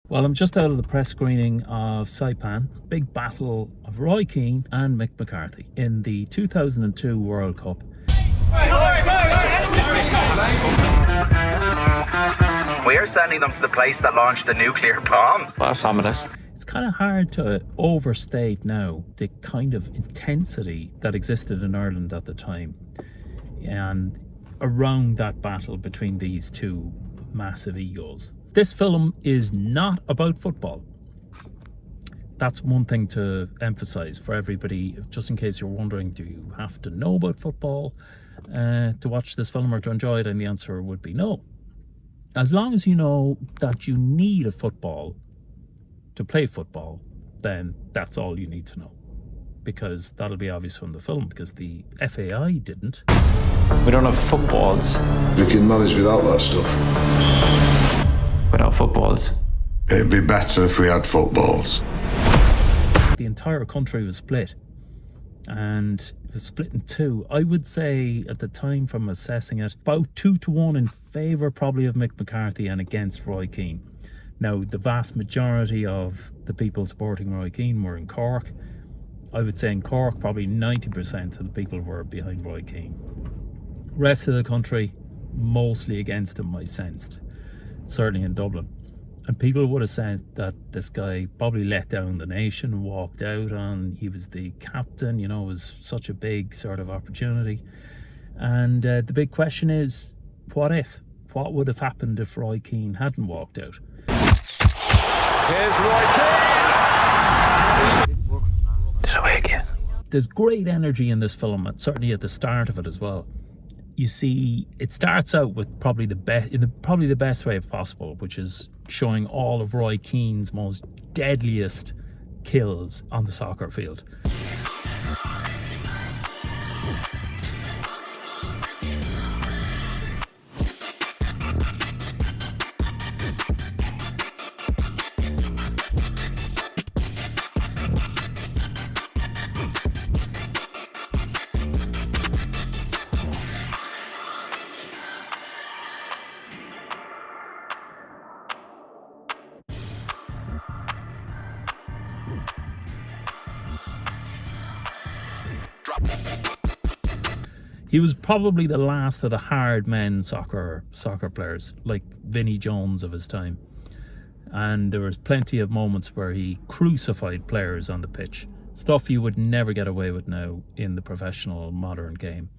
Well, I'm just out of the press screening of Saipan, big battle of Roy Keane and Mick McCarthy in the 2002 World Cup. We're sending them to the place that launched the nuclear bomb. That's ominous. It's kind of hard to overstate now the kind of intensity that existed in Ireland at the time and around that battle between these two massive egos. This film is not about football. That's one thing to emphasize for everybody, just in case you're wondering, do you have to know about football to watch this film or to enjoy it? And the answer would be no. As long as you know that you need a football to play football, then that's all you need to know. Because that'll be obvious from the film, because the FAI didn't. We don't have footballs. We can manage without that stuff. Without footballs. It'd be better if we had footballs. The entire country was split, and it was split in two. I would say at the time, from assessing it, about 2-1 in favour probably of Mick McCarthy and against Roy Keane. Now, the vast majority of the people supporting Roy Keane were in Cork. I would say in Cork probably 90% of the people were behind Roy Keane. Rest of the country mostly against him, I sensed, certainly in Dublin. And people would have said that this guy probably let down the nation, walked out on, he was the captain, you know, it was such a big sort of opportunity. And the big question is, what if? What would have happened if Roy Keane hadn't walked out? Here's Roy Keane! It's away again. There's great energy in this film, and certainly at the start of it as well. You see, it starts out with probably the best way possible, which is showing all of Roy Keane's most deadliest kills on the soccer field. He was probably the last of the hard men soccer players, like Vinnie Jones of his time. And there was plenty of moments where he crucified players on the pitch. Stuff you would never get away with now in the professional modern game,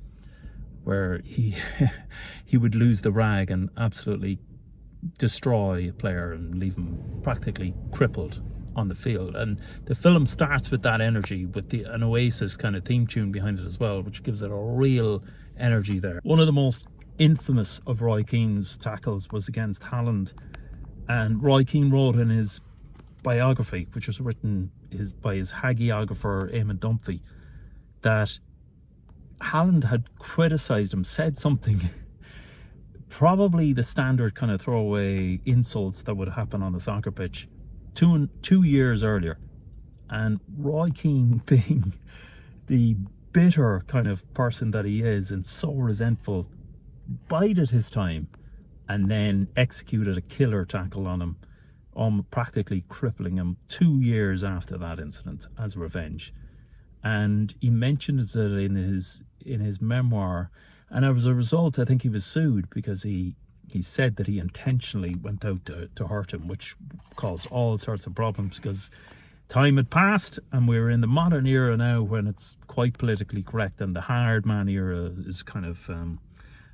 where he would lose the rag and absolutely destroy a player and leave him practically crippled on the field. And the film starts with that energy, with an Oasis kind of theme tune behind it as well, which gives it a real energy there. One of the most infamous of Roy Keane's tackles was against Haaland, and Roy Keane wrote in his biography, which was written by his hagiographer Eamon Dunphy, that Haaland had criticised him, said something, probably the standard kind of throwaway insults that would happen on the soccer pitch, 2 years earlier. And Roy Keane, being the bitter kind of person that he is and so resentful, bided his time and then executed a killer tackle on him, practically crippling him 2 years after that incident as revenge. And he mentions it in his memoir, and as a result I think he was sued, because he said that he intentionally went out to hurt him, which caused all sorts of problems, because time had passed and we're in the modern era now when it's quite politically correct, and the hard man era is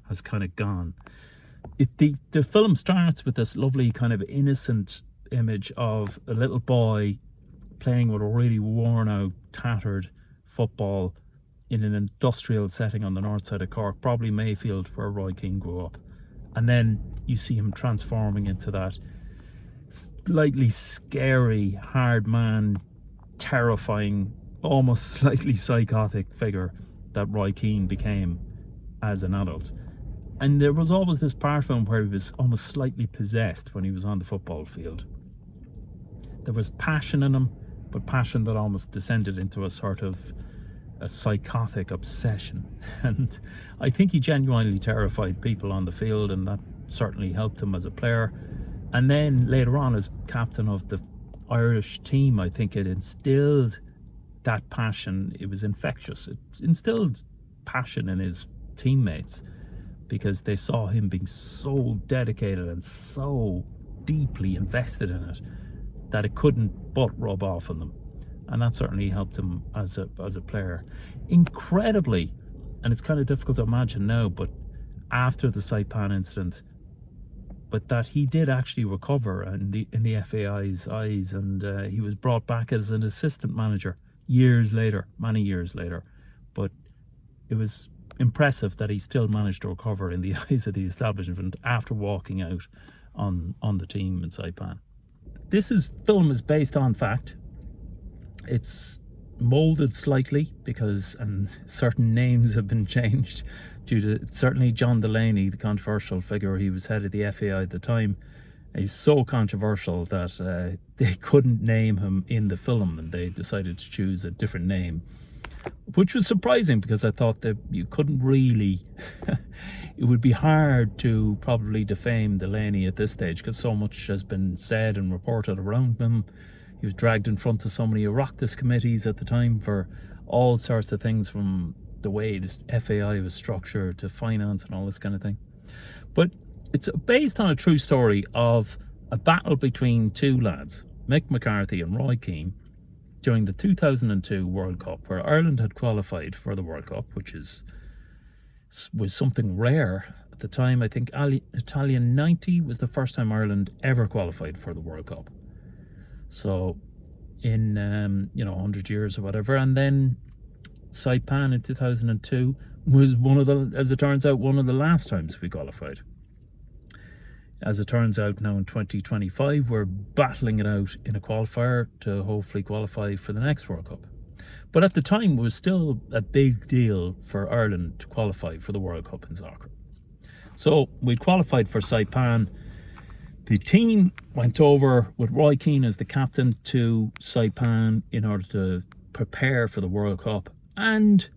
has kind of gone. The film starts with this lovely kind of innocent image of a little boy playing with a really worn out, tattered football in an industrial setting on the north side of Cork, probably Mayfield, where Roy Keane grew up. And then you see him transforming into that slightly scary, hard man, terrifying, almost slightly psychotic figure that Roy Keane became as an adult. And there was always this part of him where he was almost slightly possessed when he was on the football field. There was passion in him, but passion that almost descended into a sort of a psychotic obsession. And I think he genuinely terrified people on the field, and that certainly helped him as a player. And then later on, as captain of the Irish team, I think it instilled that passion. It was infectious. It instilled passion in his teammates because they saw him being so dedicated and so deeply invested in it that it couldn't but rub off on them. And that certainly helped him as a player. Incredibly, and it's kind of difficult to imagine now, but after the Saipan incident, but that he did actually recover in the FAI's eyes, and he was brought back as an assistant manager years later, many years later. But it was impressive that he still managed to recover in the eyes of the establishment after walking out on the team in Saipan. This film is based on fact. It's molded slightly because certain names have been changed due to certainly John Delaney, the controversial figure. He was head of the FAI at the time. He's so controversial that they couldn't name him in the film, and they decided to choose a different name, which was surprising because I thought that you couldn't really it would be hard to probably defame Delaney at this stage because so much has been said and reported around him. He was dragged in front of so many Oireachtas committees at the time for all sorts of things, from the way this FAI was structured to finance and all this kind of thing. But it's based on a true story of a battle between two lads, Mick McCarthy and Roy Keane, during the 2002 World Cup, where Ireland had qualified for the World Cup, which was something rare at the time. I think Italian 90 was the first time Ireland ever qualified for the World Cup. So in 100 years or whatever. And then Saipan in 2002 was as it turns out, one of the last times we qualified. As it turns out, now in 2025, we're battling it out in a qualifier to hopefully qualify for the next World Cup. But at the time, it was still a big deal for Ireland to qualify for the World Cup in soccer. So we qualified for Saipan. The team went over with Roy Keane as the captain to Saipan in order to prepare for the World Cup, and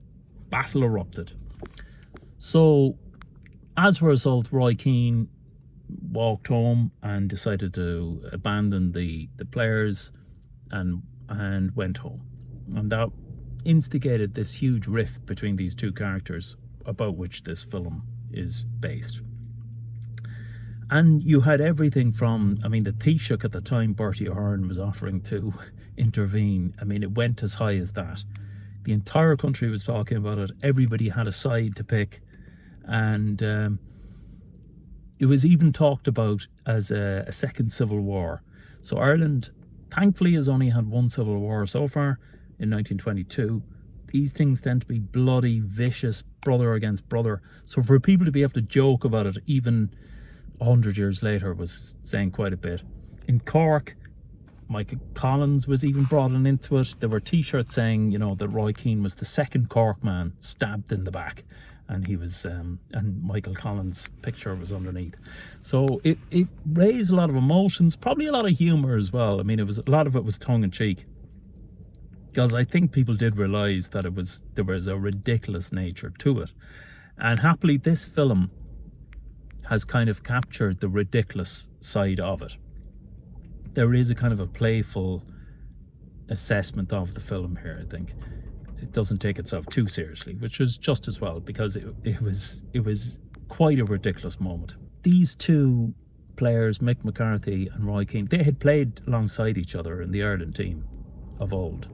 battle erupted. So as a result, Roy Keane walked home and decided to abandon the players and went home. And that instigated this huge rift between these two characters, about which this film is based. And you had everything from, the Taoiseach at the time, Bertie Ahern, was offering to intervene. It went as high as that. The entire country was talking about it. Everybody had a side to pick. And it was even talked about as a second civil war. So Ireland, thankfully, has only had one civil war so far in 1922. These things tend to be bloody, vicious, brother against brother. So for people to be able to joke about it, even 100 years later, was saying quite a bit. In Cork, Michael Collins was even brought into it. There were t-shirts saying, that Roy Keane was the second Cork man stabbed in the back. And he was, and Michael Collins' picture was underneath. So it raised a lot of emotions, probably a lot of humour as well. A lot of it was tongue in cheek, because I think people did realise that there was a ridiculous nature to it. And happily, this film has kind of captured the ridiculous side of it. There is a kind of a playful assessment of the film here, I think. It doesn't take itself too seriously, which is just as well, because it was quite a ridiculous moment. These two players, Mick McCarthy and Roy Keane, they had played alongside each other in the Ireland team of old.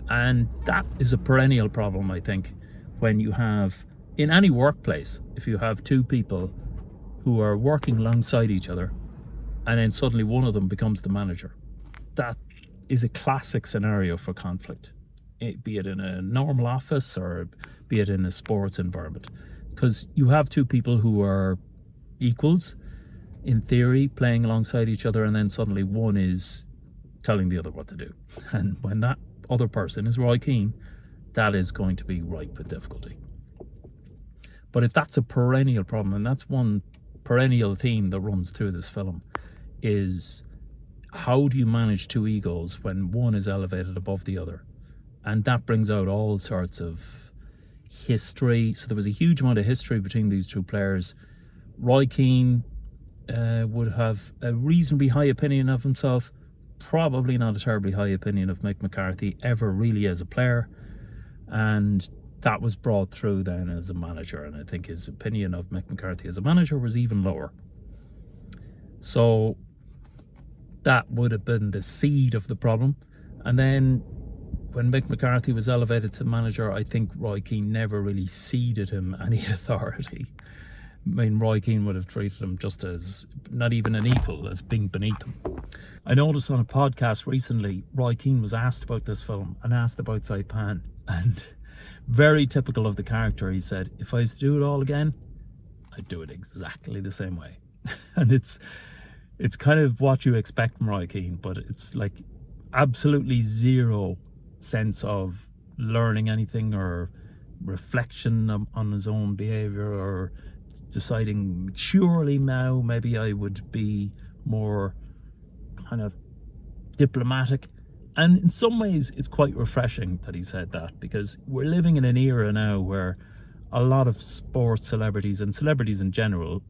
And that is a perennial problem, I think, when you have, in any workplace, if you have two people who are working alongside each other and then suddenly one of them becomes the manager. That is a classic scenario for conflict, be it in a normal office or be it in a sports environment, because you have two people who are equals in theory playing alongside each other, and then suddenly one is telling the other what to do. And when that other person is Roy Keane, that is going to be ripe with difficulty. But if that's a perennial problem, and that's one perennial theme that runs through this film, is how do you manage two egos when one is elevated above the other? And that brings out all sorts of history. So there was a huge amount of history between these two players. Roy Keane would have a reasonably high opinion of himself, probably not a terribly high opinion of Mick McCarthy ever really as a player, and that was brought through then as a manager, and I think his opinion of Mick McCarthy as a manager was even lower. So that would have been the seed of the problem. And then when Mick McCarthy was elevated to manager, I think Roy Keane never really ceded him any authority. I mean, Roy Keane would have treated him just as, not even an equal, as being beneath him. I noticed on a podcast recently, Roy Keane was asked about this film and asked about Saipan, and very typical of the character, he said, if I was to do it all again, I'd do it exactly the same way. And it's kind of what you expect from Roy Keane, but it's like absolutely zero sense of learning anything or reflection on his own behaviour, or deciding surely now maybe I would be more kind of diplomatic. And in some ways it's quite refreshing that he said that, because we're living in an era now where a lot of sports celebrities and celebrities in general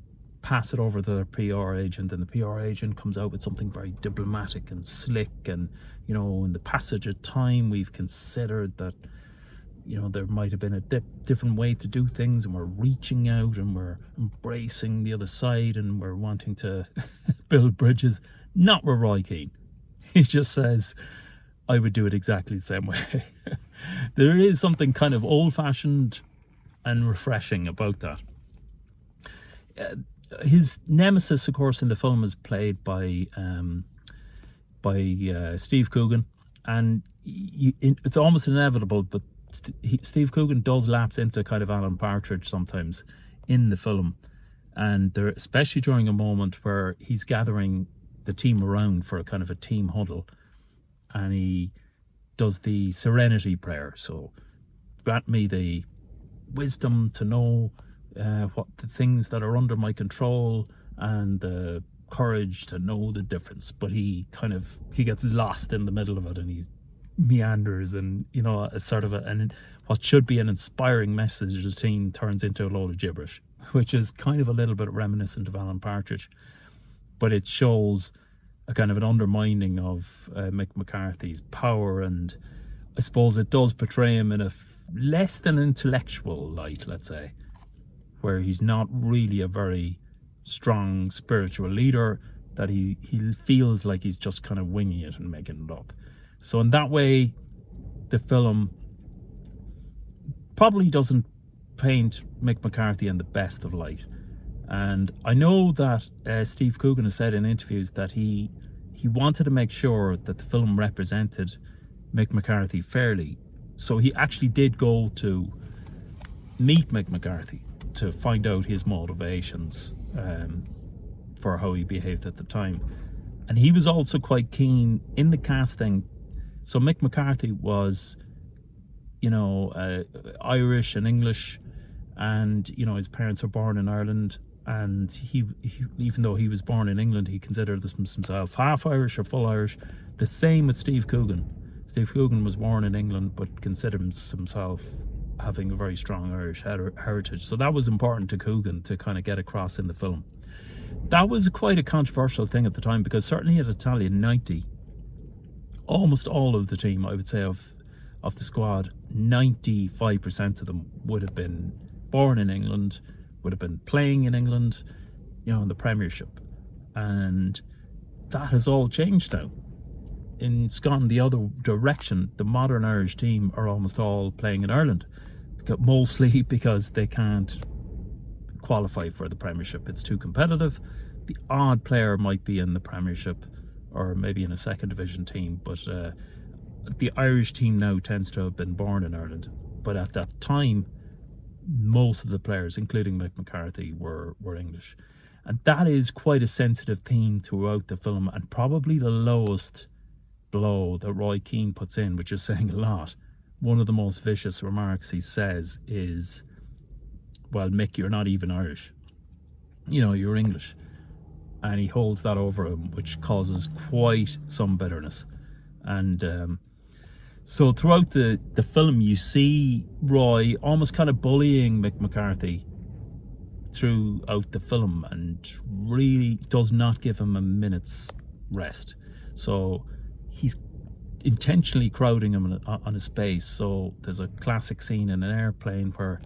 pass it over to their PR agent, and the PR agent comes out with something very diplomatic and slick, and you know, in the passage of time we've considered that, you know, there might have been a different way to do things, and we're reaching out and we're embracing the other side and we're wanting to build bridges. Not with Roy Keane. He just says, I would do it exactly the same way. There is something kind of old-fashioned and refreshing about that. His nemesis, of course, in the film is played by Steve Coogan, and it's almost inevitable, but Steve Coogan does lapse into kind of Alan Partridge sometimes in the film, and there, especially during a moment where he's gathering the team around for a kind of a team huddle, and he does the serenity prayer. So, grant me the wisdom to know what the things that are under my control, and the courage to know the difference. But he gets lost in the middle of it, and he meanders, and you know, a sort of what should be an inspiring message to the team turns into a load of gibberish, which is kind of a little bit reminiscent of Alan Partridge, but it shows a kind of an undermining of Mick McCarthy's power, and I suppose it does portray him in a less than intellectual light, let's say, where he's not really a very strong spiritual leader, that he feels like he's just kind of winging it and making it up. So in that way, the film probably doesn't paint Mick McCarthy in the best of light. And I know that Steve Coogan has said in interviews that he wanted to make sure that the film represented Mick McCarthy fairly. So he actually did go to meet Mick McCarthy to find out his motivations for how he behaved at the time. And he was also quite keen in the casting. So Mick McCarthy was, you know, Irish and English, and you know, his parents were born in Ireland, and he even though he was born in England, he considered himself half Irish or full Irish. The same with Steve Coogan. Steve Coogan was born in England but considered himself having a very strong Irish heritage. So that was important to Coogan to kind of get across in the film. That was quite a controversial thing at the time, because certainly at Italian 90, almost all of the team, I would say, of the squad, 95% of them would have been born in England, would have been playing in England, you know, in the Premiership. And that has all changed now. It's gone the other direction. The modern Irish team are almost all playing in Ireland, mostly because they can't qualify for the Premiership. It's too competitive. The odd player might be in the Premiership or maybe in a second division team, but the Irish team now tends to have been born in Ireland. But at that time, most of the players, including Mick McCarthy, were English. And that is quite a sensitive theme throughout the film, and probably the lowest blow that Roy Keane puts in, which is saying a lot. One of the most vicious remarks he says is, well, Mick, you're not even Irish. You know, you're English. And he holds that over him, which causes quite some bitterness. And so throughout the film, you see Roy almost kind of bullying Mick McCarthy throughout the film and really does not give him a minute's rest. So he's intentionally crowding him on his space. So there's a classic scene in an airplane where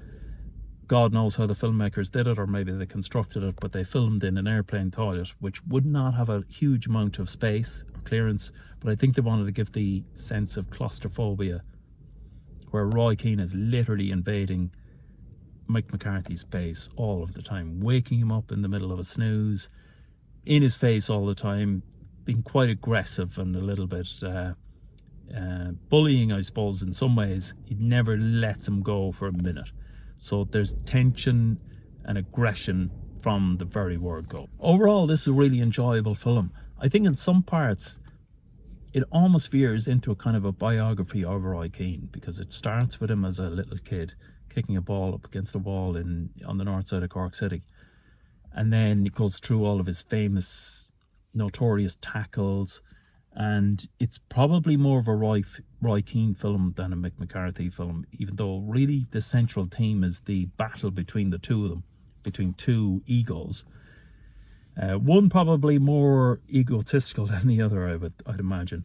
God knows how the filmmakers did it, or maybe they constructed it, but they filmed in an airplane toilet, which would not have a huge amount of space or clearance, but I think they wanted to give the sense of claustrophobia, where Roy Keane is literally invading Mike McCarthy's space all of the time, waking him up in the middle of a snooze, in his face all the time, being quite aggressive and a little bit bullying, I suppose, in some ways. He never lets him go for a minute. So there's tension and aggression from the very word go. Overall, this is a really enjoyable film. I think in some parts, it almost veers into a kind of a biography of Roy Keane, because it starts with him as a little kid kicking a ball up against a wall on the north side of Cork City. And then it goes through all of his famous, notorious tackles. And it's probably more of a Roy Keane film than a Mick McCarthy film, even though really the central theme is the battle between the two of them, between two egos. One probably more egotistical than the other, I'd imagine.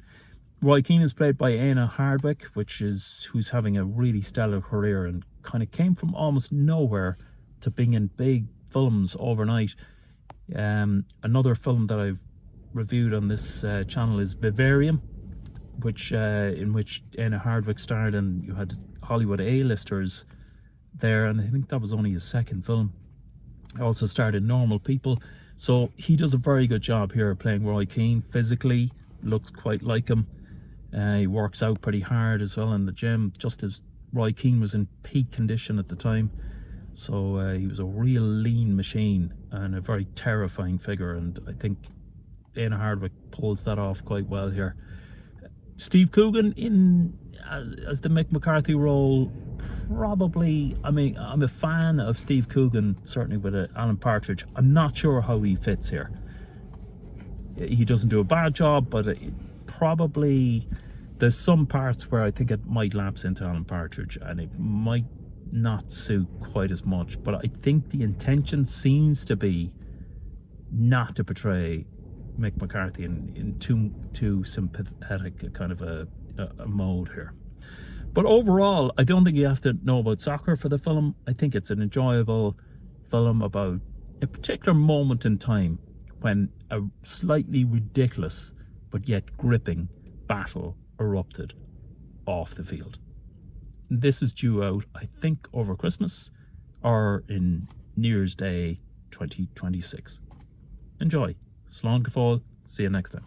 Roy Keane is played by Eanna Hardwicke, who's having a really stellar career and kind of came from almost nowhere to being in big films overnight. Another film that I've reviewed on this channel is Vivarium, in which Eanna Hardwicke starred, and you had Hollywood A-listers there, and I think that was only his second film. He also starred in Normal People. So he does a very good job here playing Roy Keane. Physically, looks quite like him. He works out pretty hard as well in the gym, just as Roy Keane was in peak condition at the time. So he was a real lean machine and a very terrifying figure, and I think Eanna Hardwicke pulls that off quite well here. Steve Coogan as the Mick McCarthy role, probably, I mean, I'm a fan of Steve Coogan, certainly with Alan Partridge. I'm not sure how he fits here. He doesn't do a bad job, but probably there's some parts where I think it might lapse into Alan Partridge and it might not suit quite as much. But I think the intention seems to be not to portray Mick McCarthy in too sympathetic a kind of a mode here. But overall, I don't think you have to know about soccer for the film. I think it's an enjoyable film about a particular moment in time when a slightly ridiculous but yet gripping battle erupted off the field. This is due out, I think, over Christmas or in New Year's Day 2026. Enjoy. Slán go fóill. See you next time.